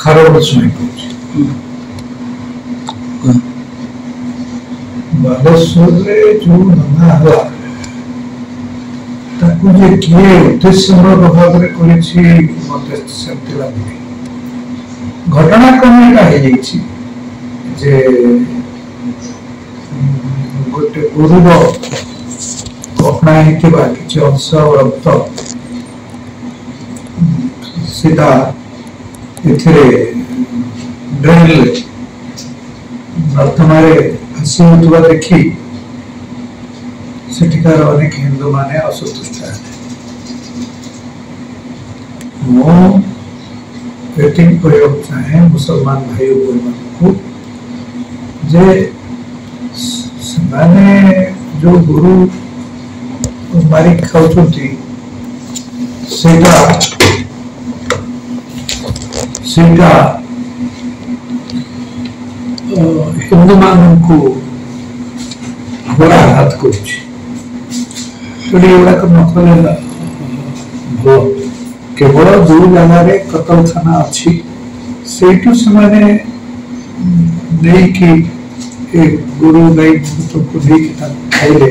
खारवड़ सुनाई बालेश्वर जो दंगा हला ताकू जे किए उद्देश्यमूलक भाव में करिछि मते सेमति लागुनी घटनाक्रम एटा हे जाइछि जे गोटे गुरुव अपना हेतिबा किछि अंश रक्त सीधा एथिरे ड्रेन नर्दमारे आसी होतुबा देखि सेठिकार अनेक हिंदू माने असंतुष्ट मो रेटिंग प्रयोग चाहे मुसलमान भाई बहन को जे माने जो गुरु मारी खाउछंती सेटा सेटा हिंदू मान को घोड़ा हाथ करुछि केवल जो जगह कतलखाना अच्छी से गुरु गाई को खाइले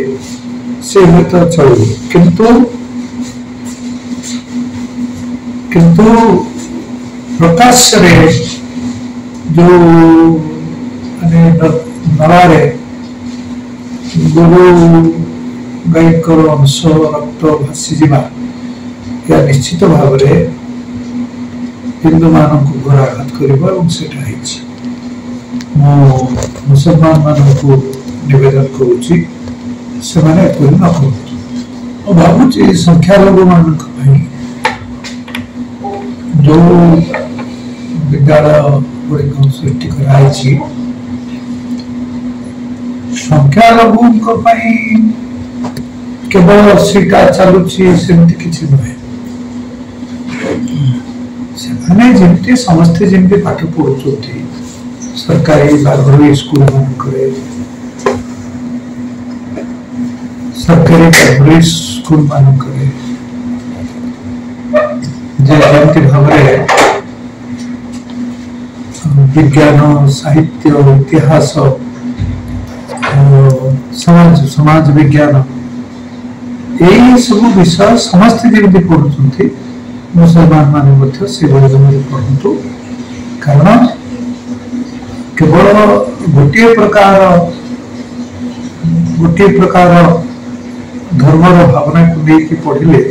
से तो चलो किंतु प्रकाश रे जो नलारे गुरु गाई अंश रक्त भासी जा या निश्चित भाव हिंदू मान को घोराघात कर मुसलमान मान को निवेदन करुच्ची से न कर भावुँ संख्यालघु मान जो विद्यालय गुड़िक सृष्टि कराई संख्यालघु केवल सीटा चलुची सेमती किछि नुहे से जमती समस्ते जमती पाठ पढ़ुचंती सरकारी घरोई स्कूल मानकरे सरकारी घरोई स्कूल मानकरे जमती भाव विज्ञान साहित्य इतिहास समाज विज्ञान यही सब विषय समस्ते जमी पढ़ुं मुसलमान मान से पढ़ु कारण केवल गोटे प्रकार धर्मर भावना को लेकिन पढ़िले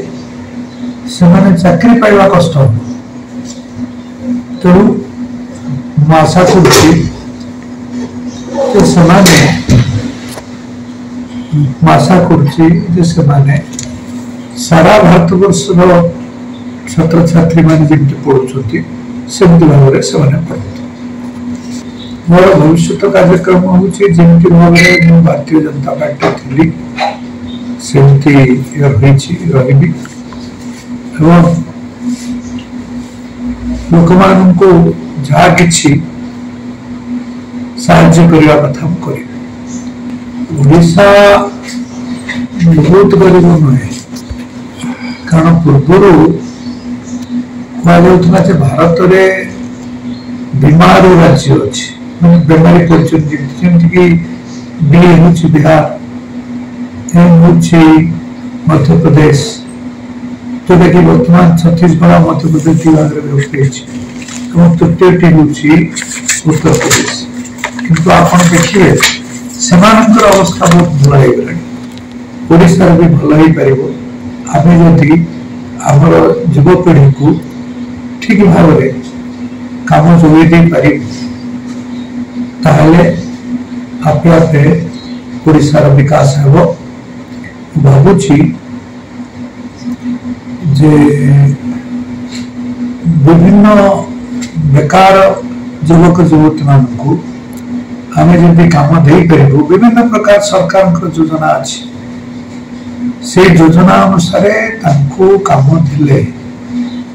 से चाकरी पाइबा कष्ट तेणु मु आशा करुच्ची सारा भारत वर्ष छात्र छात्री मान जमी पढ़ुं सेमती भाव में पढ़ु मोर भविष्य कार्यक्रम होमती भाव में भारतीय जनता पार्टी थी सेमती रही लोक मान को जहाँ कि साहाय्य करने कथा करी ओडिशा बहुत गरीब नुहे कारण पूर्वर कहुला भारत में बीमार राज्य अच्छी मैं बेमारी जमीक बिहार मध्य प्रदेश जोटा कि बर्तमान छत्तीसगढ़ मध्य प्रदेश विभाग व्यवस्था तृतीय हूँ उत्तर प्रदेश किंतु आप देखिए से अवस्था बहुत भल हो गला ओडिशा भी भल हो पार आम जदि आमर युवपीढ़ी को ठीक भाव में काम जोगे पारे आपे आपे ओडिशार विकास हो भावुची जे विभिन्न बेकार युवक युवती मान को आम जब कम दे पारू विभिन्न प्रकार सरकार योजना अच्छी से योजना अनुसार कम दिले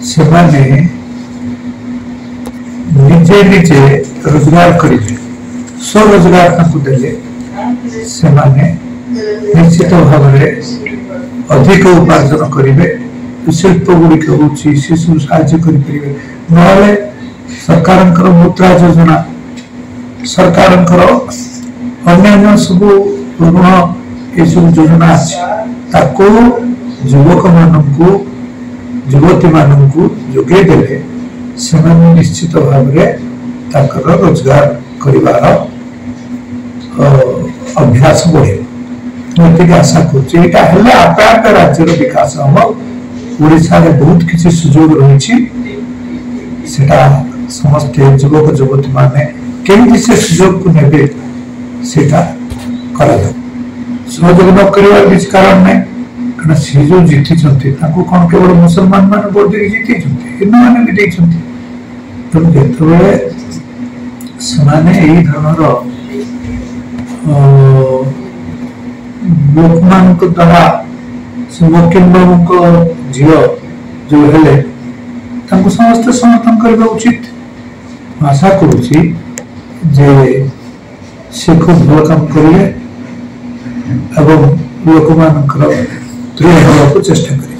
से निजे निजे रोजगार करेंगे स्वरोजगार देले से निश्चित भाव अधिक उपार्जन करेंगे शिल्प गुड़िक हूँ शिशु साहय करें सरकार मुद्रा योजना सरकार अन्य सब ऋण ये सब योजना अच्छी युवक मानू युवती मानू जोगे देले से निश्चित भाव में रोजगार कर अभ्यास बढ़े मुझे आशा कर आपे आपे राज्यर विकास हम ओडिशा रे बहुत किसी सुजोग रही समस्त युवक युवती माने केमती से सुजोग को नेबे सेटा करा सहयोग न कर किसी कारण नहीं कारण सी जो जीति कौन केवल मुसलमान मान भोट दे जीति हिंदू मैंने भी तेणु जिते से धरणर लोक मान द्वारा वकील बाबू झी जो हेले समस्त समर्थन करने उचित आशा करुच्ची से खूब भल काम करेंगे लोक मान दृढ़ होगा चेष्टा करेंगे।